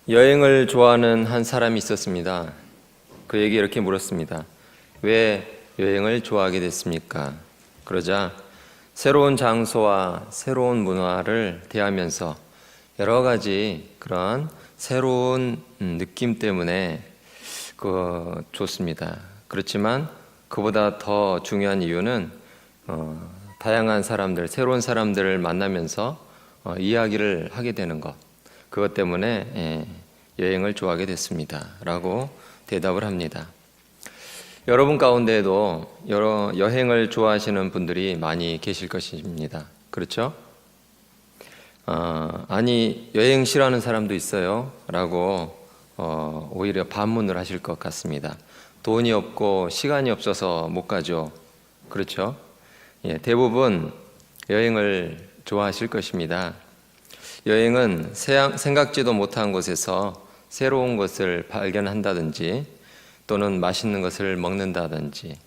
여행을 좋아하는 한 사람이 있었습니다. 그에게 이렇게 물었습니다. 왜 여행을 좋아하게 됐습니까? 그러자 새로운 장소와 새로운 문화를 대하면서 여러 가지 그런 새로운 느낌 때문에 좋습니다. 그렇지만 그보다 더 중요한 이유는 다양한 사람들, 새로운 사람들을 만나면서 이야기를 하게 되는 것, 그것 때문에 여행을 좋아하게 됐습니다 라고 대답을 합니다. 여러분 가운데에도 여러 여행을 좋아하시는 분들이 많이 계실 것입니다. 그렇죠? 아니, 여행 싫어하는 사람도 있어요 라고 오히려 반문을 하실 것 같습니다. 돈이 없고 시간이 없어서 못 가죠. 그렇죠? 대부분 여행을 좋아하실 것입니다. 여행은 생각지도 못한 곳에서 새로운 것을 발견한다든지 또는 맛있는 것을 먹는다든지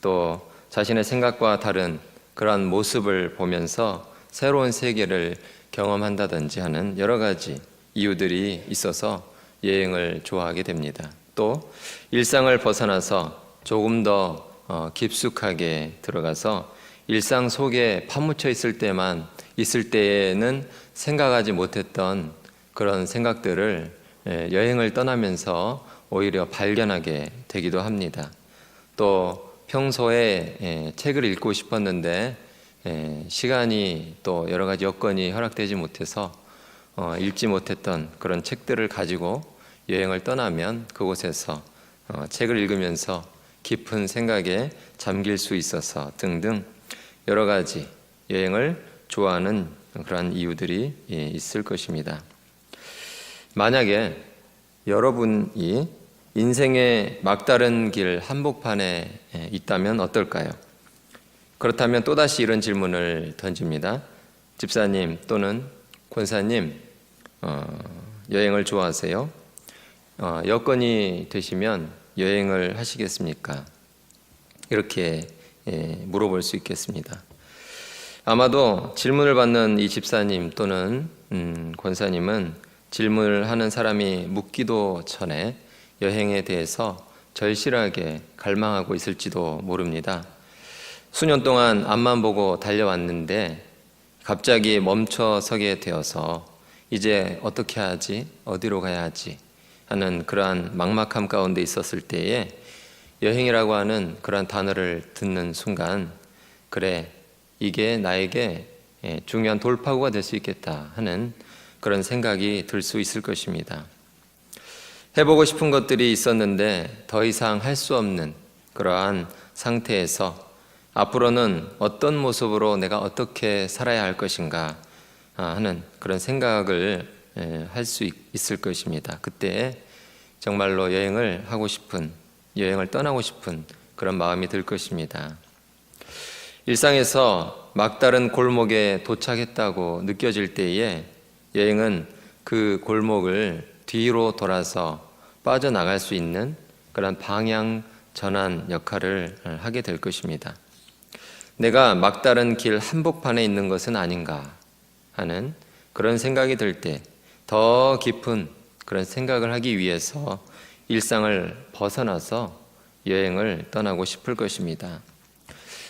또 자신의 생각과 다른 그러한 모습을 보면서 새로운 세계를 경험한다든지 하는 여러 가지 이유들이 있어서 여행을 좋아하게 됩니다. 또 일상을 벗어나서 조금 더 깊숙하게 들어가서 일상 속에 파묻혀 있을 때에는 생각하지 못했던 그런 생각들을 여행을 떠나면서 오히려 발견하게 되기도 합니다. 또 평소에 책을 읽고 싶었는데 시간이 또 여러 가지 여건이 허락되지 못해서 읽지 못했던 그런 책들을 가지고 여행을 떠나면 그곳에서 책을 읽으면서 깊은 생각에 잠길 수 있어서 등등 여러 가지 여행을 좋아하는 그러한 이유들이 있을 것입니다. 만약에 여러분이 인생의 막다른 길 한복판에 있다면 어떨까요? 그렇다면 또다시 이런 질문을 던집니다. 집사님 또는 권사님, 여행을 좋아하세요? 여건이 되시면 여행을 하시겠습니까? 이렇게 물어볼 수 있겠습니다. 아마도 질문을 받는 이 집사님 또는 권사님은 질문을 하는 사람이 묻기도 전에 여행에 대해서 절실하게 갈망하고 있을지도 모릅니다. 수년 동안 앞만 보고 달려왔는데 갑자기 멈춰서게 되어서 이제 어떻게 하지? 어디로 가야 하지? 하는 그러한 막막함 가운데 있었을 때에 여행이라고 하는 그러한 단어를 듣는 순간 그래, 이게 나에게 중요한 돌파구가 될 수 있겠다 하는 그런 생각이 들 수 있을 것입니다. 해보고 싶은 것들이 있었는데 더 이상 할 수 없는 그러한 상태에서 앞으로는 어떤 모습으로 내가 어떻게 살아야 할 것인가 하는 그런 생각을 할 수 있을 것입니다. 그때 정말로 여행을 하고 싶은, 여행을 떠나고 싶은 그런 마음이 들 것입니다. 일상에서 막다른 골목에 도착했다고 느껴질 때에 여행은 그 골목을 뒤로 돌아서 빠져나갈 수 있는 그런 방향 전환 역할을 하게 될 것입니다. 내가 막다른 길 한복판에 있는 것은 아닌가 하는 그런 생각이 들 때 더 깊은 그런 생각을 하기 위해서 일상을 벗어나서 여행을 떠나고 싶을 것입니다.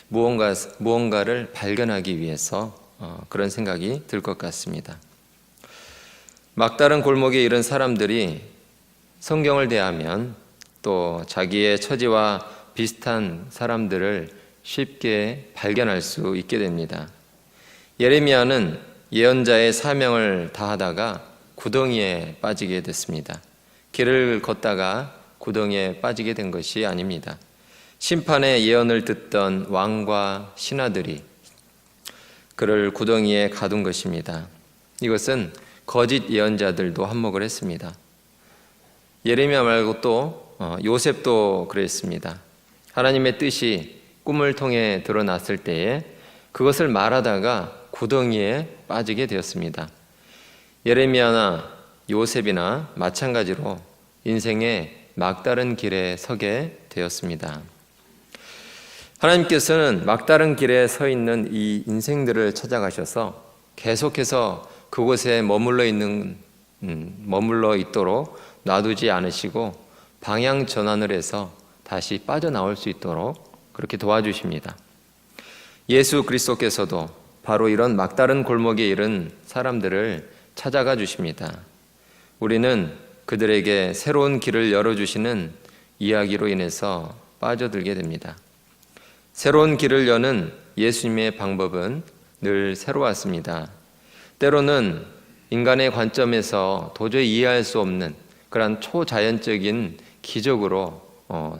무언가를 발견하기 위해서 그런 생각이 들 것 같습니다. 막다른 골목에 이른 사람들이 성경을 대하면 또 자기의 처지와 비슷한 사람들을 쉽게 발견할 수 있게 됩니다. 예레미야는 예언자의 사명을 다하다가 구덩이에 빠지게 됐습니다. 길을 걷다가 구덩이에 빠지게 된 것이 아닙니다. 심판의 예언을 듣던 왕과 신하들이 그를 구덩이에 가둔 것입니다. 이것은 거짓 예언자들도 한몫을 했습니다. 예레미야 말고 또 요셉도 그랬습니다. 하나님의 뜻이 꿈을 통해 드러났을 때에 그것을 말하다가 구덩이에 빠지게 되었습니다. 예레미야나 요셉이나 마찬가지로 인생의 막다른 길에 서게 되었습니다. 하나님께서는 막다른 길에 서 있는 이 인생들을 찾아가셔서 계속해서 그곳에 머물러 있는 머물러 있도록 놔두지 않으시고 방향 전환을 해서 다시 빠져나올 수 있도록 그렇게 도와주십니다. 예수 그리스도께서도 바로 이런 막다른 골목에 이른 사람들을 찾아가 주십니다. 우리는 그들에게 새로운 길을 열어주시는 이야기로 인해서 빠져들게 됩니다. 새로운 길을 여는 예수님의 방법은 늘 새로웠습니다. 때로는 인간의 관점에서 도저히 이해할 수 없는 그런 초자연적인 기적으로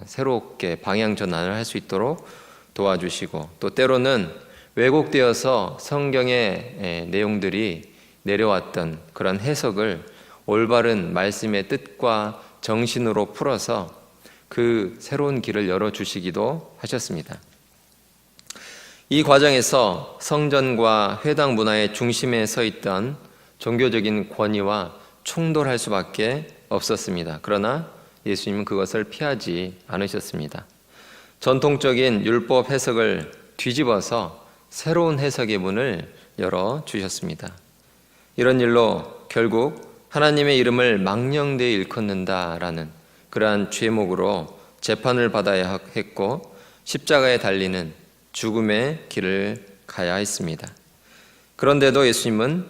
새롭게 방향 전환을 할 수 있도록 도와주시고, 또 때로는 왜곡되어서 성경의 내용들이 내려왔던 그런 해석을 올바른 말씀의 뜻과 정신으로 풀어서 그 새로운 길을 열어주시기도 하셨습니다. 이 과정에서 성전과 회당 문화의 중심에 서 있던 종교적인 권위와 충돌할 수밖에 없었습니다. 그러나 예수님은 그것을 피하지 않으셨습니다. 전통적인 율법 해석을 뒤집어서 새로운 해석의 문을 열어주셨습니다. 이런 일로 결국 하나님의 이름을 망령되이 일컫는다라는 그러한 죄목으로 재판을 받아야 했고 십자가에 달리는 죽음의 길을 가야 했습니다. 그런데도 예수님은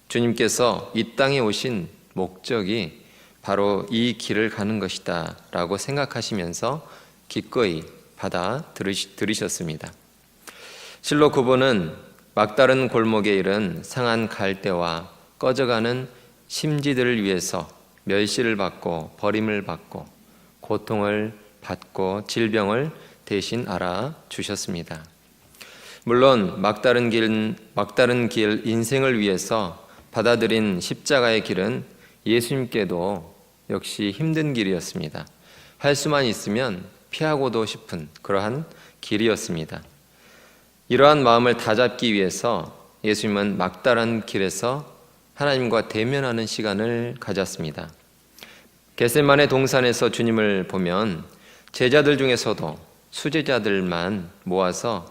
주님께서 이 땅에 오신 목적이 바로 이 길을 가는 것이다 라고 생각하시면서 기꺼이 받아 들으셨습니다. 실로 그분은 막다른 골목에 이른 상한 갈대와 꺼져가는 심지들을 위해서 멸시를 받고 버림을 받고 고통을 받고 질병을 대신 알아주셨습니다. 물론 막다른 길 인생을 위해서 받아들인 십자가의 길은 예수님께도 역시 힘든 길이었습니다. 할 수만 있으면 피하고도 싶은 그러한 길이었습니다. 이러한 마음을 다잡기 위해서 예수님은 막다른 길에서 하나님과 대면하는 시간을 가졌습니다. 겟세마네 동산에서 주님을 보면 제자들 중에서도 수제자들만 모아서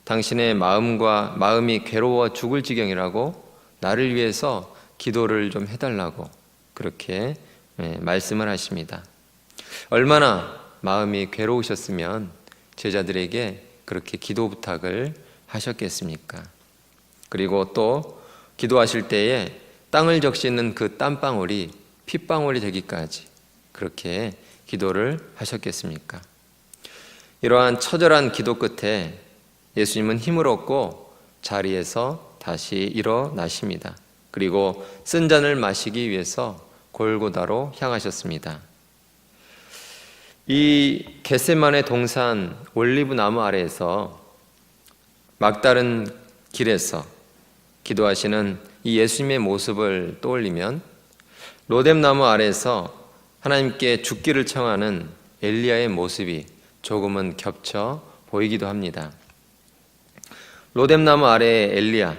당신의 마음이 괴로워 죽을 지경이라고 나를 위해서 기도를 좀 해달라고 그렇게 말씀을 하십니다. 얼마나 마음이 괴로우셨으면 제자들에게 그렇게 기도 부탁을 하셨겠습니까? 그리고 또 기도하실 때에 땅을 적시는 그 땀방울이 핏방울이 되기까지 그렇게 기도를 하셨겠습니까? 이러한 처절한 기도 끝에 예수님은 힘을 얻고 자리에서 다시 일어나십니다. 그리고 쓴 잔을 마시기 위해서 골고다로 향하셨습니다. 이 겟세마네 동산 올리브 나무 아래에서 막다른 길에서 기도하시는 이 예수님의 모습을 떠올리면 로뎀나무 아래에서 하나님께 죽기를 청하는 엘리야의 모습이 조금은 겹쳐 보이기도 합니다. 로뎀나무 아래의 엘리야,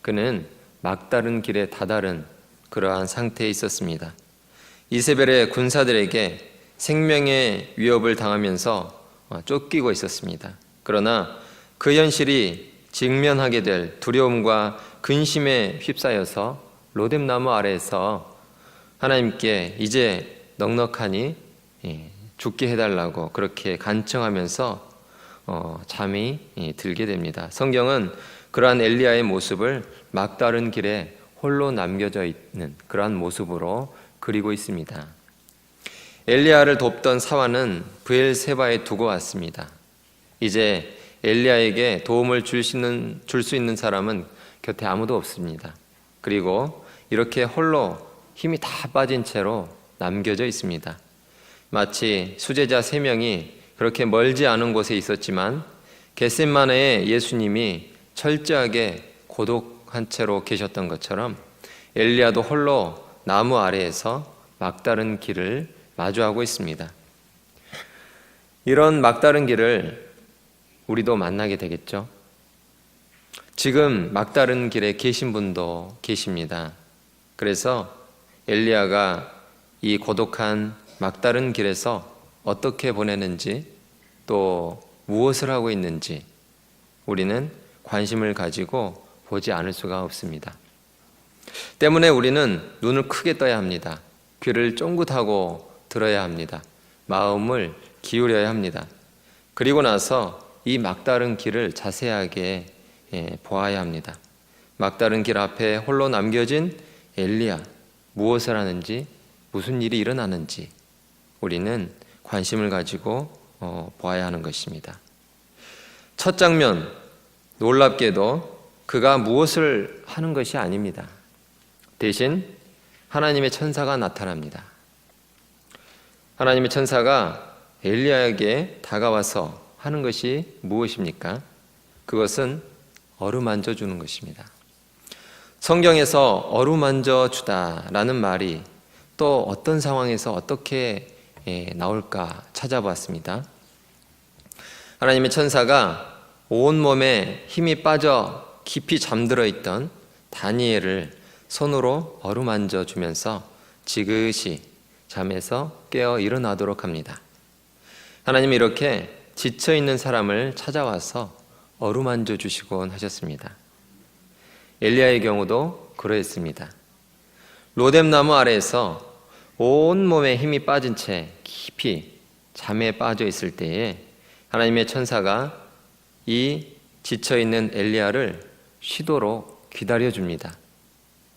그는 막다른 길에 다다른 그러한 상태에 있었습니다. 이세벨의 군사들에게 생명의 위협을 당하면서 쫓기고 있었습니다. 그러나 그 현실이 직면하게 될 두려움과 근심에 휩싸여서 로뎀나무 아래에서 하나님께 이제 넉넉하니 죽게 해달라고 그렇게 간청하면서 잠이 들게 됩니다. 성경은 그러한 엘리야의 모습을 막다른 길에 홀로 남겨져 있는 그러한 모습으로 그리고 있습니다. 엘리야를 돕던 사환은 브엘세바에 두고 왔습니다. 이제 엘리야에게 도움을 줄 수 있는 사람은 곁에 아무도 없습니다. 그리고 이렇게 홀로 힘이 다 빠진 채로 남겨져 있습니다. 마치 수제자 3명이 그렇게 멀지 않은 곳에 있었지만 겟세마네에 예수님이 철저하게 고독한 채로 계셨던 것처럼 엘리야도 홀로 나무 아래에서 막다른 길을 마주하고 있습니다. 이런 막다른 길을 우리도 만나게 되겠죠. 지금 막다른 길에 계신 분도 계십니다. 그래서 엘리야가 이 고독한 막다른 길에서 어떻게 보내는지 또 무엇을 하고 있는지 우리는 관심을 가지고 보지 않을 수가 없습니다. 때문에 우리는 눈을 크게 떠야 합니다. 귀를 쫑긋하고 들어야 합니다. 마음을 기울여야 합니다. 그리고 나서 이 막다른 길을 자세하게 보아야 합니다. 막다른 길 앞에 홀로 남겨진 엘리야, 무엇을 하는지, 무슨 일이 일어나는지 우리는 관심을 가지고 보아야 하는 것입니다. 첫 장면, 놀랍게도 그가 무엇을 하는 것이 아닙니다. 대신 하나님의 천사가 나타납니다. 하나님의 천사가 엘리야에게 다가와서 하는 것이 무엇입니까? 그것은 어루만져 주는 것입니다. 성경에서 어루만져 주다라는 말이 또 어떤 상황에서 어떻게 나올까 찾아봤습니다. 하나님의 천사가 온몸에 힘이 빠져 깊이 잠들어 있던 다니엘을 손으로 어루만져 주면서 지그시 잠에서 깨어 일어나도록 합니다. 하나님이 이렇게 지쳐 있는 사람을 찾아와서 어루만져 주시곤 하셨습니다. 엘리야의 경우도 그러했습니다. 로뎀나무 아래에서 온몸에 힘이 빠진 채 깊이 잠에 빠져 있을 때에 하나님의 천사가 이 지쳐있는 엘리야를 쉬도록 기다려줍니다.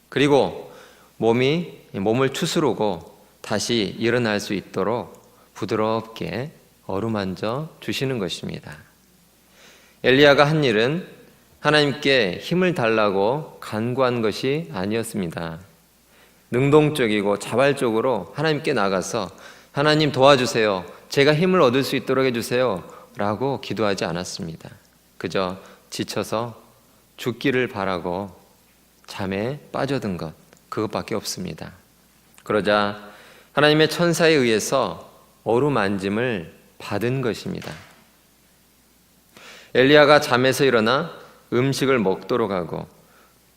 그리고 몸을 추스르고 다시 일어날 수 있도록 부드럽게 어루만져 주시는 것입니다. 엘리야가 한 일은 하나님께 힘을 달라고 간구한 것이 아니었습니다. 능동적이고 자발적으로 하나님께 나가서 하나님 도와주세요, 제가 힘을 얻을 수 있도록 해주세요 라고 기도하지 않았습니다. 그저 지쳐서 죽기를 바라고 잠에 빠져든 것, 그것밖에 없습니다. 그러자 하나님의 천사에 의해서 어루만짐을 받은 것입니다. 엘리야가 잠에서 일어나 음식을 먹도록 하고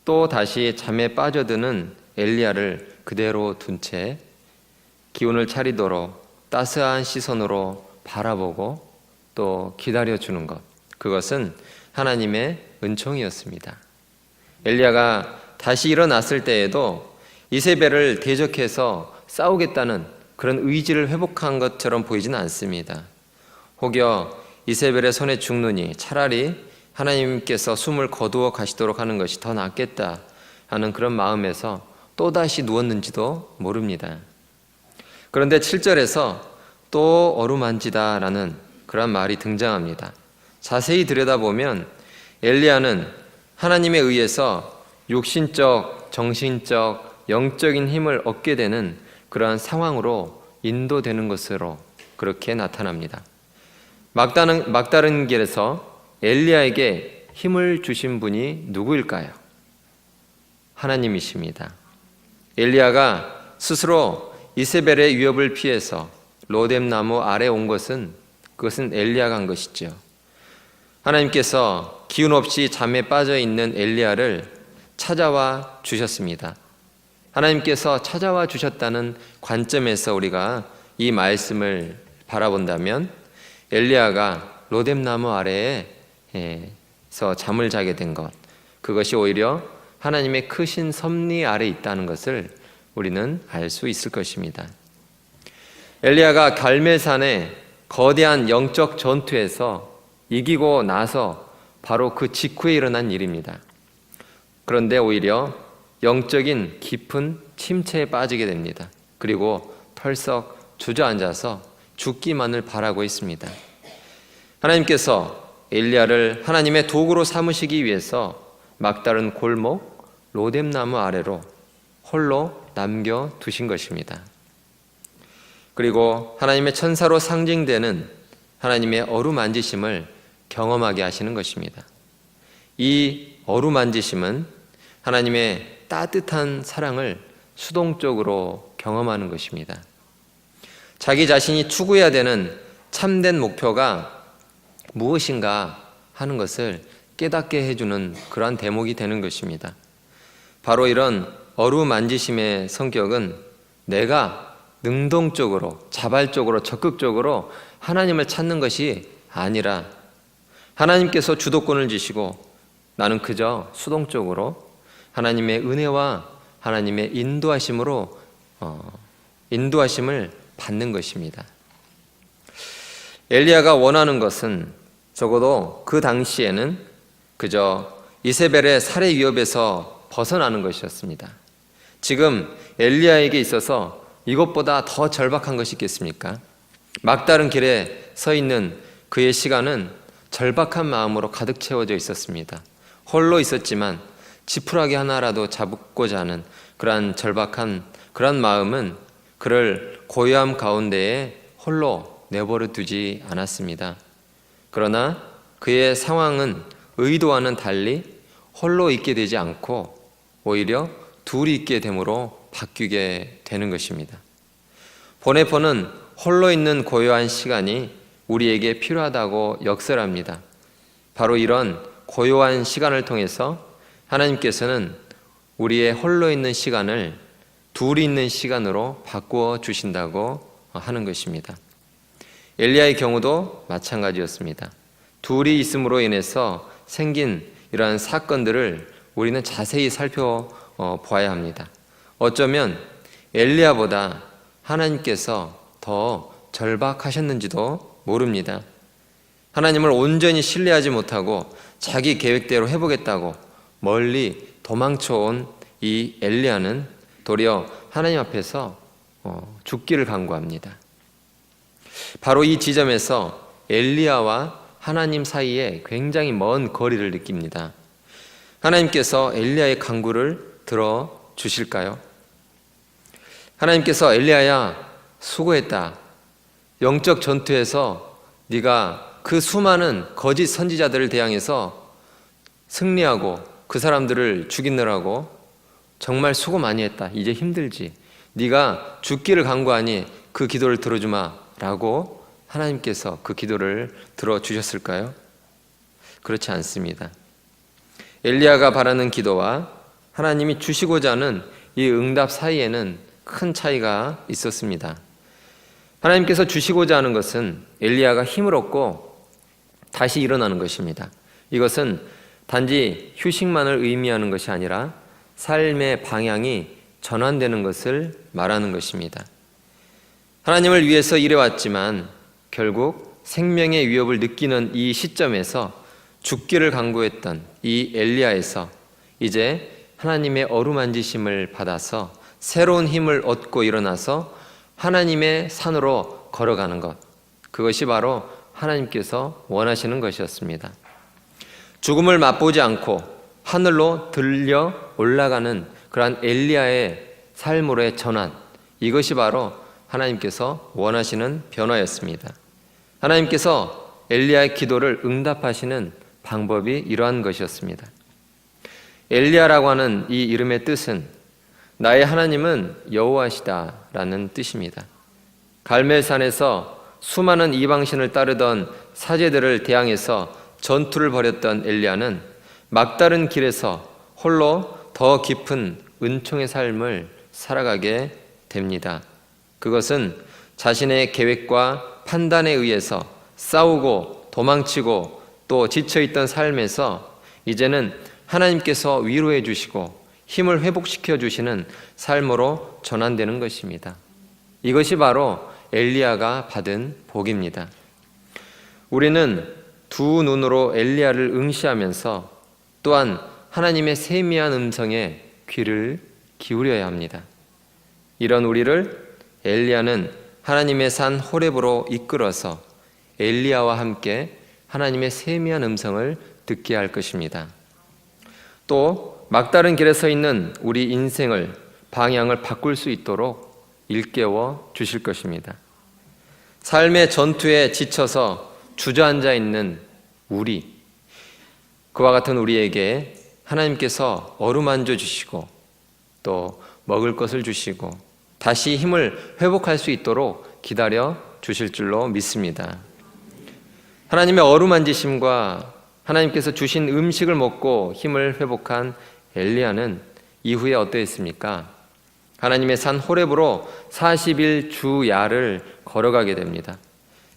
또 다시 잠에 빠져드는 엘리야를 그대로 둔 채 기운을 차리도록 따스한 시선으로 바라보고 또 기다려주는 것, 그것은 하나님의 은총이었습니다. 엘리야가 다시 일어났을 때에도 이세벨을 대적해서 싸우겠다는 그런 의지를 회복한 것처럼 보이지는 않습니다. 혹여 이세벨의 손에 죽느니 차라리 하나님께서 숨을 거두어 가시도록 하는 것이 더 낫겠다 하는 그런 마음에서 또다시 누웠는지도 모릅니다. 그런데 7절에서 또 어루만지다라는 그런 말이 등장합니다. 자세히 들여다보면 엘리야는 하나님에 의해서 육신적, 정신적, 영적인 힘을 얻게 되는 그러한 상황으로 인도되는 것으로 그렇게 나타납니다. 막다른 길에서 엘리야에게 힘을 주신 분이 누구일까요? 하나님이십니다. 엘리야가 스스로 이세벨의 위협을 피해서 로뎀나무 아래 온 것은 그것은 엘리야가 한 것이죠. 하나님께서 기운 없이 잠에 빠져 있는 엘리야를 찾아와 주셨습니다. 하나님께서 찾아와 주셨다는 관점에서 우리가 이 말씀을 바라본다면 엘리야가 로뎀나무 아래에서 잠을 자게 된 것, 그것이 오히려 하나님의 크신 섭리 아래 있다는 것을 우리는 알 수 있을 것입니다. 엘리야가 갈멜산의 거대한 영적 전투에서 이기고 나서 바로 그 직후에 일어난 일입니다. 그런데 오히려 영적인 깊은 침체에 빠지게 됩니다. 그리고 털썩 주저앉아서 죽기만을 바라고 있습니다. 하나님께서 엘리야를 하나님의 도구로 삼으시기 위해서 막다른 골목 로뎀나무 아래로 홀로 남겨두신 것입니다. 그리고 하나님의 천사로 상징되는 하나님의 어루만지심을 경험하게 하시는 것입니다. 이 어루만지심은 하나님의 따뜻한 사랑을 수동적으로 경험하는 것입니다. 자기 자신이 추구해야 되는 참된 목표가 무엇인가 하는 것을 깨닫게 해주는 그러한 대목이 되는 것입니다. 바로 이런 어루만지심의 성격은 내가 능동적으로, 자발적으로, 적극적으로 하나님을 찾는 것이 아니라 하나님께서 주도권을 주시고 나는 그저 수동적으로 하나님의 은혜와 하나님의 인도하심을 받는 것입니다. 엘리야가 원하는 것은 적어도 그 당시에는 그저 이세벨의 살해 위협에서 벗어나는 것이었습니다. 지금 엘리야에게 있어서 이것보다 더 절박한 것이 있겠습니까? 막다른 길에 서 있는 그의 시간은 절박한 마음으로 가득 채워져 있었습니다. 홀로 있었지만 지푸라기 하나라도 잡고자 하는 그러한 절박한 그런 마음은 그를 고요함 가운데에 홀로 내버려 두지 않았습니다. 그러나 그의 상황은 의도와는 달리 홀로 있게 되지 않고 오히려 둘이 있게 됨으로 바뀌게 되는 것입니다. 보네포는 홀로 있는 고요한 시간이 우리에게 필요하다고 역설합니다. 바로 이런 고요한 시간을 통해서 하나님께서는 우리의 홀로 있는 시간을 둘이 있는 시간으로 바꾸어 주신다고 하는 것입니다. 엘리야의 경우도 마찬가지였습니다. 둘이 있음으로 인해서 생긴 이러한 사건들을 우리는 자세히 살펴보아야 합니다. 어쩌면 엘리야보다 하나님께서 더 절박하셨는지도 모릅니다. 하나님을 온전히 신뢰하지 못하고 자기 계획대로 해보겠다고 멀리 도망쳐온 이 엘리야는 도리어 하나님 앞에서 죽기를 간구합니다. 바로 이 지점에서 엘리야와 하나님 사이에 굉장히 먼 거리를 느낍니다. 하나님께서 엘리야의 간구를 들어주실까요? 하나님께서 엘리야야 수고했다. 영적 전투에서 네가 그 수많은 거짓 선지자들을 대항해서 승리하고 그 사람들을 죽이느라고 정말 수고 많이 했다. 이제 힘들지. 네가 죽기를 간구하니 그 기도를 들어주마 라고 하나님께서 그 기도를 들어주셨을까요? 그렇지 않습니다. 엘리야가 바라는 기도와 하나님이 주시고자 하는 이 응답 사이에는 큰 차이가 있었습니다. 하나님께서 주시고자 하는 것은 엘리야가 힘을 얻고 다시 일어나는 것입니다. 이것은 단지 휴식만을 의미하는 것이 아니라 삶의 방향이 전환되는 것을 말하는 것입니다. 하나님을 위해서 일해왔지만 결국 생명의 위협을 느끼는 이 시점에서 죽기를 간구했던 이 엘리야에서 이제 하나님의 어루만지심을 받아서 새로운 힘을 얻고 일어나서 하나님의 산으로 걸어가는 것, 그것이 바로 하나님께서 원하시는 것이었습니다. 죽음을 맛보지 않고 하늘로 들려 올라가는 그러한 엘리야의 삶으로의 전환, 이것이 바로 하나님께서 원하시는 변화였습니다. 하나님께서 엘리야의 기도를 응답하시는 방법이 이러한 것이었습니다. 엘리야라고 하는 이 이름의 뜻은 나의 하나님은 여호와시다라는 뜻입니다. 갈멜산에서 수많은 이방신을 따르던 사제들을 대항해서 전투를 벌였던 엘리야는 막다른 길에서 홀로 더 깊은 은총의 삶을 살아가게 됩니다. 그것은 자신의 계획과 판단에 의해서 싸우고 도망치고 또 지쳐있던 삶에서 이제는 하나님께서 위로해 주시고 힘을 회복시켜 주시는 삶으로 전환되는 것입니다. 이것이 바로 엘리야가 받은 복입니다. 우리는 두 눈으로 엘리야를 응시하면서 또한 하나님의 세미한 음성에 귀를 기울여야 합니다. 이런 우리를 엘리야는 하나님의 산 호렙으로 이끌어서 엘리야와 함께 하나님의 세미한 음성을 듣게 할 것입니다. 또 막다른 길에 서 있는 우리 인생을 방향을 바꿀 수 있도록 일깨워 주실 것입니다. 삶의 전투에 지쳐서 주저앉아 있는 우리, 그와 같은 우리에게 하나님께서 어루만져 주시고 또 먹을 것을 주시고 다시 힘을 회복할 수 있도록 기다려 주실 줄로 믿습니다. 하나님의 어루만지심과 하나님께서 주신 음식을 먹고 힘을 회복한 엘리야는 이후에 어떠했습니까? 하나님의 산 호렙으로 40일 주야를 걸어가게 됩니다.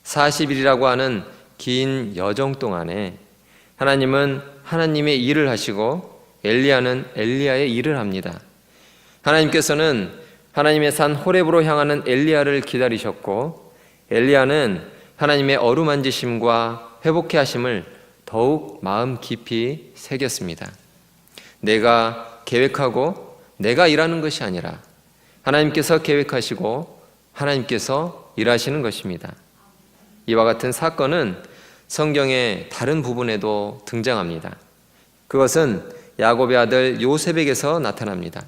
40일이라고 하는 긴 여정 동안에 하나님은 하나님의 일을 하시고 엘리야는 엘리야의 일을 합니다. 하나님께서는 하나님의 산 호렙으로 향하는 엘리야를 기다리셨고, 엘리야는 하나님의 어루만지심과 회복케 하심을 더욱 마음 깊이 새겼습니다. 내가 계획하고 내가 일하는 것이 아니라 하나님께서 계획하시고 하나님께서 일하시는 것입니다. 이와 같은 사건은 성경의 다른 부분에도 등장합니다. 그것은 야곱의 아들 요셉에게서 나타납니다.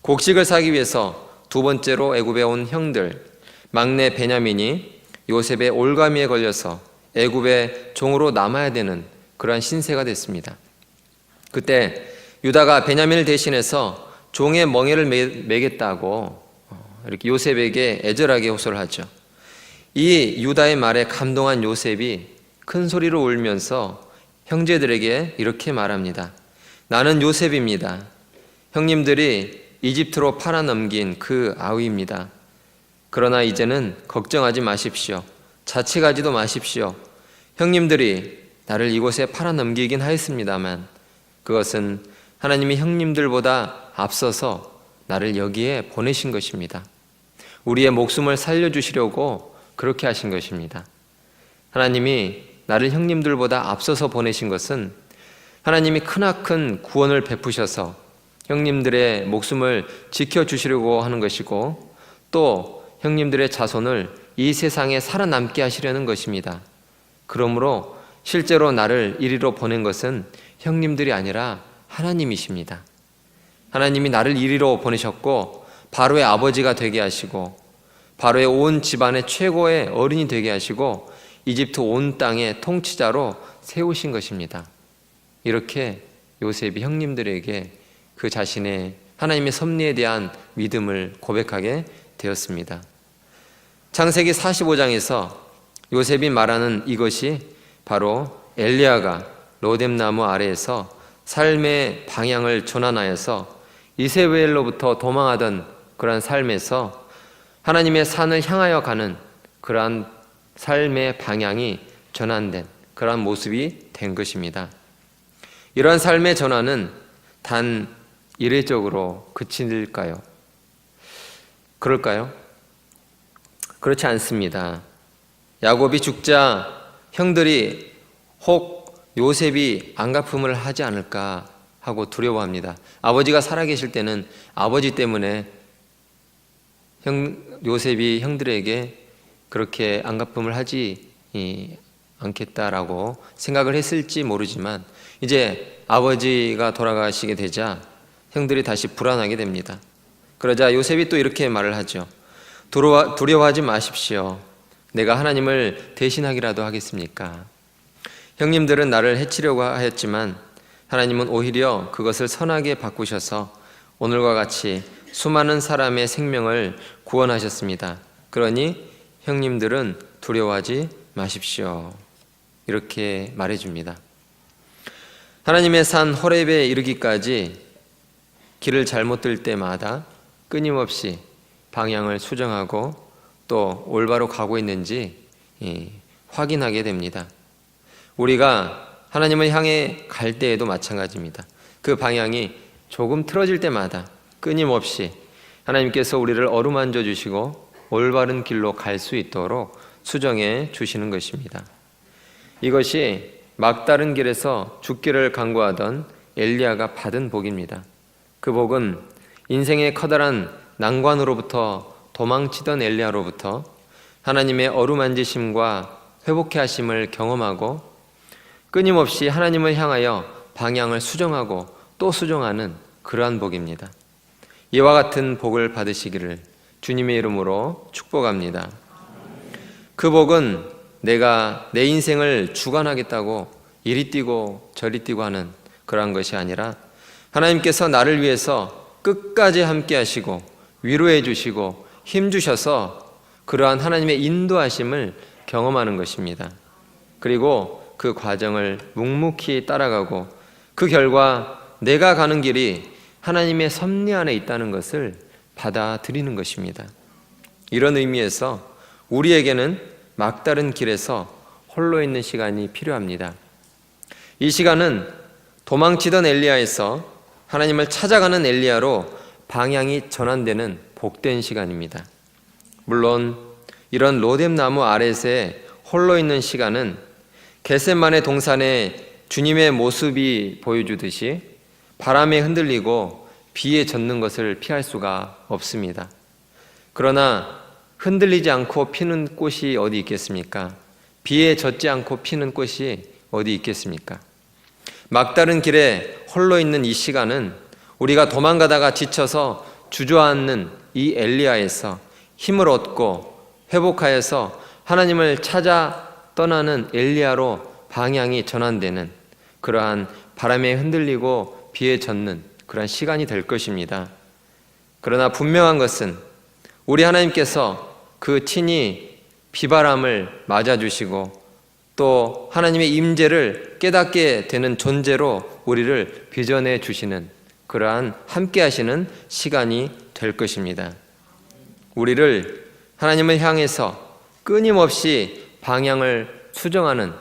곡식을 사기 위해서 두 번째로 애굽에 온 형들, 막내 베냐민이 요셉의 올가미에 걸려서 애굽의 종으로 남아야 되는 그러한 신세가 됐습니다. 그때 유다가 베냐민을 대신해서 종의 멍에를 매겠다고 이렇게 요셉에게 애절하게 호소를 하죠. 이 유다의 말에 감동한 요셉이 큰 소리로 울면서 형제들에게 이렇게 말합니다. 나는 요셉입니다. 형님들이 이집트로 팔아넘긴 그 아우입니다. 그러나 이제는 걱정하지 마십시오. 자책하지도 마십시오. 형님들이 나를 이곳에 팔아넘기긴 하였습니다만 그것은 하나님이 형님들보다 앞서서 나를 여기에 보내신 것입니다. 우리의 목숨을 살려주시려고 그렇게 하신 것입니다. 하나님이 나를 형님들보다 앞서서 보내신 것은 하나님이 크나큰 구원을 베푸셔서 형님들의 목숨을 지켜주시려고 하는 것이고, 또 형님들의 자손을 이 세상에 살아남게 하시려는 것입니다. 그러므로 실제로 나를 이리로 보낸 것은 형님들이 아니라 하나님이십니다. 하나님이 나를 이리로 보내셨고 바로의 아버지가 되게 하시고 바로의 온 집안의 최고의 어른이 되게 하시고 이집트 온 땅의 통치자로 세우신 것입니다. 이렇게 요셉이 형님들에게 그 자신의 하나님의 섭리에 대한 믿음을 고백하게 되었습니다. 창세기 45장에서 요셉이 말하는 이것이 바로 엘리야가 로뎀나무 아래에서 삶의 방향을 전환하여서 이세벨로부터 도망하던 그러한 삶에서 하나님의 산을 향하여 가는 그러한 삶의 방향이 전환된 그러한 모습이 된 것입니다. 이러한 삶의 전환은 단 이례적으로 그칠까요? 그럴까요? 그렇지 않습니다. 야곱이 죽자 형들이 혹 요셉이 안갚음을 하지 않을까 하고 두려워합니다. 아버지가 살아계실 때는 아버지 때문에 요셉이 형들에게 그렇게 안갚음을 하지 않겠다라고 생각을 했을지 모르지만 이제 아버지가 돌아가시게 되자 형들이 다시 불안하게 됩니다. 그러자 요셉이 또 이렇게 말을 하죠. 두려워하지 마십시오. 내가 하나님을 대신하기라도 하겠습니까? 형님들은 나를 해치려고 하였지만 하나님은 오히려 그것을 선하게 바꾸셔서 오늘과 같이 수많은 사람의 생명을 구원하셨습니다. 그러니 형님들은 두려워하지 마십시오. 이렇게 말해줍니다. 하나님의 산 호렙에 이르기까지 길을 잘못 들 때마다 끊임없이 방향을 수정하고 또 올바로 가고 있는지 확인하게 됩니다. 우리가 하나님을 향해 갈 때에도 마찬가지입니다. 그 방향이 조금 틀어질 때마다 끊임없이 하나님께서 우리를 어루만져 주시고 올바른 길로 갈 수 있도록 수정해 주시는 것입니다. 이것이 막다른 길에서 죽기를 간구하던 엘리야가 받은 복입니다. 그 복은 인생의 커다란 난관으로부터 도망치던 엘리야로부터 하나님의 어루만지심과 회복케 하심을 경험하고 끊임없이 하나님을 향하여 방향을 수정하고 또 수정하는 그러한 복입니다. 이와 같은 복을 받으시기를 주님의 이름으로 축복합니다. 그 복은 내가 내 인생을 주관하겠다고 이리 뛰고 저리 뛰고 하는 그러한 것이 아니라 하나님께서 나를 위해서 끝까지 함께 하시고 위로해 주시고 힘 주셔서 그러한 하나님의 인도하심을 경험하는 것입니다. 그리고 그 과정을 묵묵히 따라가고 그 결과 내가 가는 길이 하나님의 섭리 안에 있다는 것을 받아들이는 것입니다. 이런 의미에서 우리에게는 막다른 길에서 홀로 있는 시간이 필요합니다. 이 시간은 도망치던 엘리야에서 하나님을 찾아가는 엘리야로 방향이 전환되는 복된 시간입니다. 물론 이런 로뎀나무 아랫에 홀로 있는 시간은 겟세마네 동산에 주님의 모습이 보여주듯이 바람에 흔들리고 비에 젖는 것을 피할 수가 없습니다. 그러나 흔들리지 않고 피는 꽃이 어디 있겠습니까? 비에 젖지 않고 피는 꽃이 어디 있겠습니까? 막다른 길에 홀로 있는 이 시간은 우리가 도망가다가 지쳐서 주저앉는 이 엘리야에서 힘을 얻고 회복하여서 하나님을 찾아 떠나는 엘리야로 방향이 전환되는 그러한 바람에 흔들리고 비에 젖는 그러한 시간이 될 것입니다. 그러나 분명한 것은 우리 하나님께서 그 친히 비바람을 맞아주시고 또 하나님의 임재를 깨닫게 되는 존재로 우리를 빚어내 주시는 그러한 함께 하시는 시간이 될 것입니다. 우리를 하나님을 향해서 끊임없이 방향을 수정하는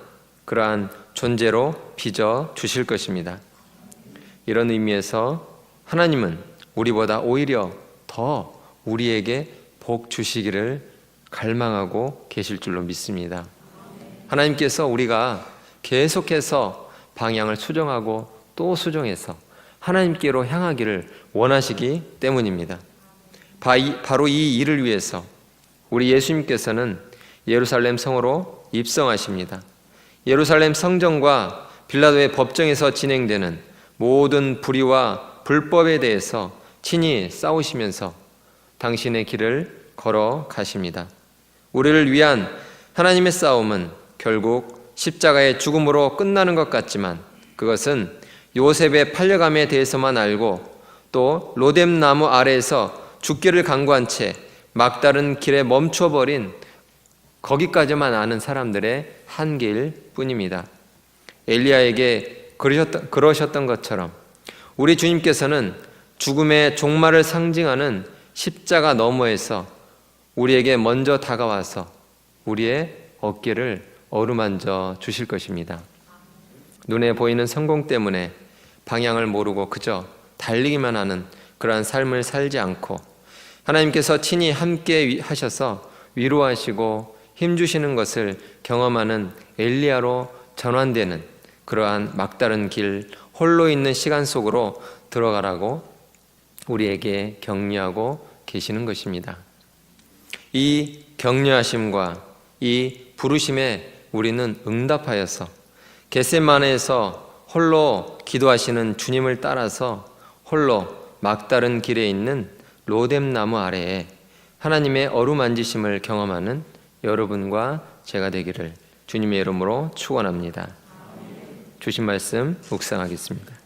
그러한 존재로 빚어 주실 것입니다. 이런 의미에서 하나님은 우리보다 오히려 더 우리에게 복 주시기를 갈망하고 계실 줄로 믿습니다. 하나님께서 우리가 계속해서 방향을 수정하고 또 수정해서 하나님께로 향하기를 원하시기 때문입니다. 바로 이 일을 위해서 우리 예수님께서는 예루살렘 성으로 입성하십니다. 예루살렘 성전과 빌라도의 법정에서 진행되는 모든 불의와 불법에 대해서 친히 싸우시면서 당신의 길을 걸어 가십니다. 우리를 위한 하나님의 싸움은 결국 십자가의 죽음으로 끝나는 것 같지만 그것은 요셉의 팔려감에 대해서만 알고 또 로뎀나무 아래에서 죽기를 강구한 채 막다른 길에 멈춰버린 거기까지만 아는 사람들의 한계일 뿐입니다. 엘리야에게 그러셨던 것처럼 우리 주님께서는 죽음의 종말을 상징하는 십자가 너머에서 우리에게 먼저 다가와서 우리의 어깨를 어루만져 주실 것입니다. 눈에 보이는 성공 때문에 방향을 모르고 그저 달리기만 하는 그러한 삶을 살지 않고 하나님께서 친히 함께 하셔서 위로하시고 힘주시는 것을 경험하는 엘리야로 전환되는 그러한 막다른 길, 홀로 있는 시간 속으로 들어가라고 우리에게 격려하고 계시는 것입니다. 이 격려하심과 이 부르심에 우리는 응답하여서 겟세마네에서 홀로 기도하시는 주님을 따라서 홀로 막다른 길에 있는 로뎀나무 아래에 하나님의 어루만지심을 경험하는 여러분과 제가 되기를 주님의 이름으로 축원합니다. 주신 말씀 묵상하겠습니다.